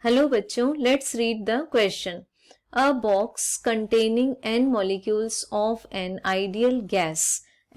Hello बच्चों, let's read the question. A box containing n molecules of an ideal gas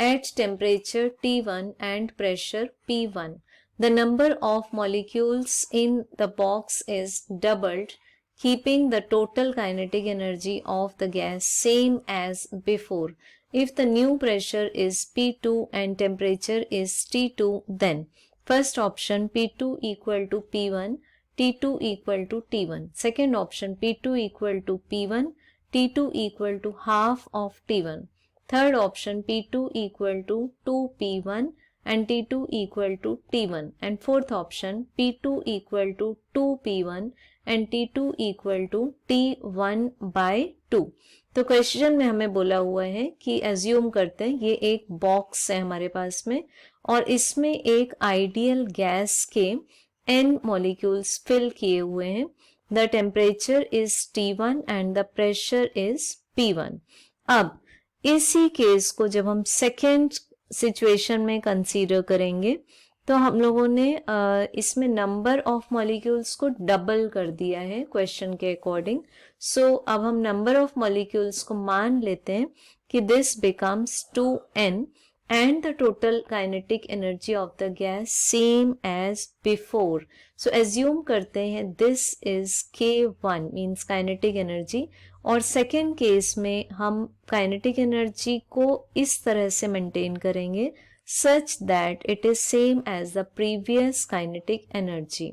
at temperature T1 and pressure P1. The number of molecules in the box is doubled, keeping the total kinetic energy of the gas same as before. If the new pressure is P2 and temperature is T2, then first option P2 equal to P1, T2 equal to T1. Second option P2 equal to P1, T2 equal to half of T1. Third option P2 equal to 2P1 and T2 equal to T1. And fourth option P2 equal to 2P1 and T2 equal to T1 by 2. तो question में हमें बोला हुआ है कि assume करते हैं ये एक बॉक्स है हमारे पास में और इसमें एक आइडियल गैस के n molecules fill किए हुए हैं. The temperature is T1 and the pressure is P1. अब इसी केस को जब हम सेकेंड सिचुएशन में कंसीडर करेंगे तो हम लोगों ने इसमें नंबर ऑफ मॉलिक्यूल्स को डबल कर दिया है क्वेश्चन के अकॉर्डिंग. सो अब हम नंबर ऑफ मॉलिक्यूल्स को मान लेते हैं कि this becomes 2n and the total kinetic energy of the gas same as before. So assume करते हैं this is K1 means kinetic energy और second case में हम kinetic energy को इस तरह से maintain करेंगे such that it is same as the previous kinetic energy.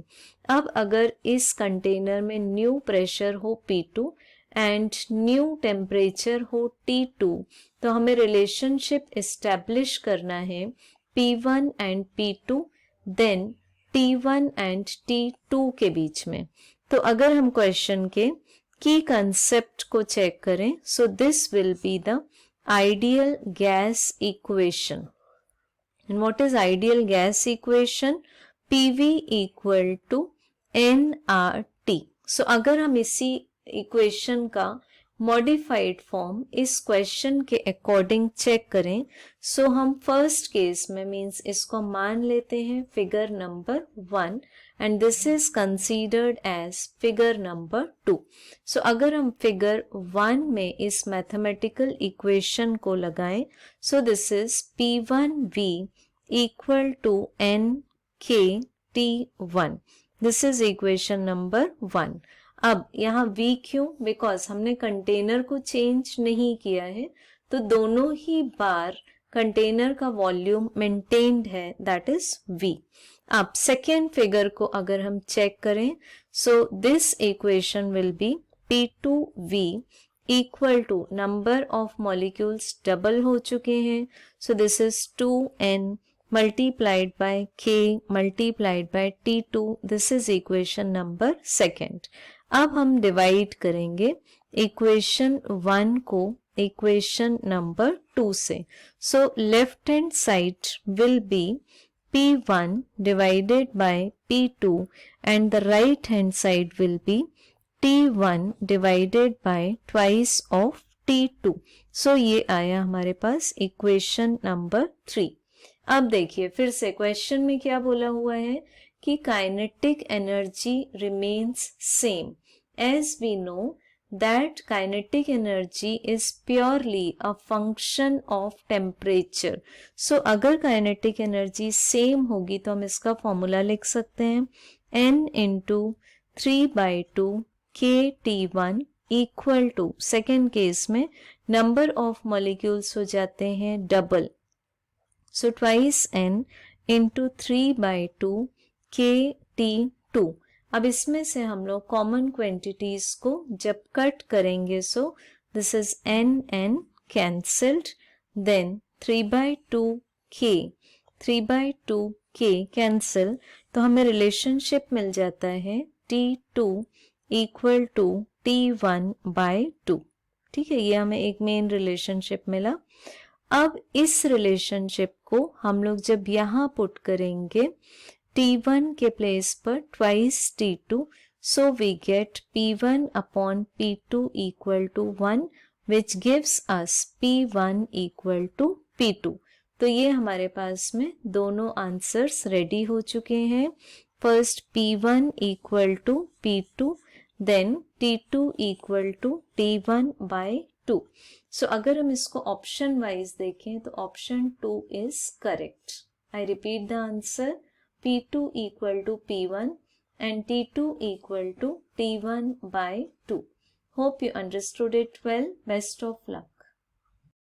अब अगर इस कंटेनर में न्यू प्रेशर हो P2 एंड न्यू टेम्परेचर हो T2 तो हमें रिलेशनशिप एस्टेब्लिश करना है P1 and P2 then T1 and T2 के बीच में. तो अगर हम क्वेश्चन के की कंसेप्ट को चेक करें so this will be the ideal gas equation. And what is ideal gas equation? PV equal to nRT. So अगर हम इसी इक्वेशन का मॉडिफाइड फॉर्म इस क्वेश्चन के अकॉर्डिंग चेक करें सो हम फर्स्ट केस में मींस इसको मान लेते हैं figure number 1 and this is considered as figure number 2. So अगर हम फिगर 1 में इस मैथमेटिकल इक्वेशन को लगाएं so this is P1V equal to NKT1. This is equation number 1. अब यहाँ V क्यों? बिकॉज हमने कंटेनर को चेंज नहीं किया है तो दोनों ही बार कंटेनर का वॉल्यूम मेंटेन्ड है दैट इज V. अब सेकेंड फिगर को अगर हम चेक करें so this equation will be P2V equal to number of molecules double हो चुके हैं so this is 2n multiplied by K multiplied by T2. This is equation number second. अब हम डिवाइड करेंगे इक्वेशन 1 को इक्वेशन नंबर 2 से. So left hand side will be P1 divided by P2 and the right hand side will be T1 divided by twice of T2. सो ये आया हमारे पास equation number 3. अब देखिए फिर से क्वेश्चन में क्या बोला हुआ है कि kinetic energy remains same. As we know that kinetic energy is purely a function of temperature. So अगर काइनेटिक एनर्जी सेम होगी तो हम इसका फॉर्मूला लिख सकते हैं n into 3/2 KT1 equal to second case में नंबर ऑफ मॉलिक्यूल्स हो जाते हैं double so twice n into 3/2 KT2. अब इसमें से हम लोग कॉमन क्वांटिटीज को जब कट करेंगे so this is n cancelled then 3/2k cancel तो हमें रिलेशनशिप मिल जाता है T2 equal to T1 by 2. ठीक है, ये हमें एक मेन रिलेशनशिप मिला. अब इस रिलेशनशिप को हम लोग जब यहाँ पुट करेंगे T1 के प्लेस पर twice T2 so we get P1 upon P2 equal to 1 which gives us P1 equal to P2. तो ये हमारे पास में दोनों आंसर्स रेडी हो चुके हैं first P1 equal to P2, then T2 equal to T1 by 2. So अगर हम इसको ऑप्शन वाइज देखें तो option 2 is correct. I repeat the answer, P2 equal to P1 and T2 equal to T1 by 2. Hope you understood it well. Best of luck.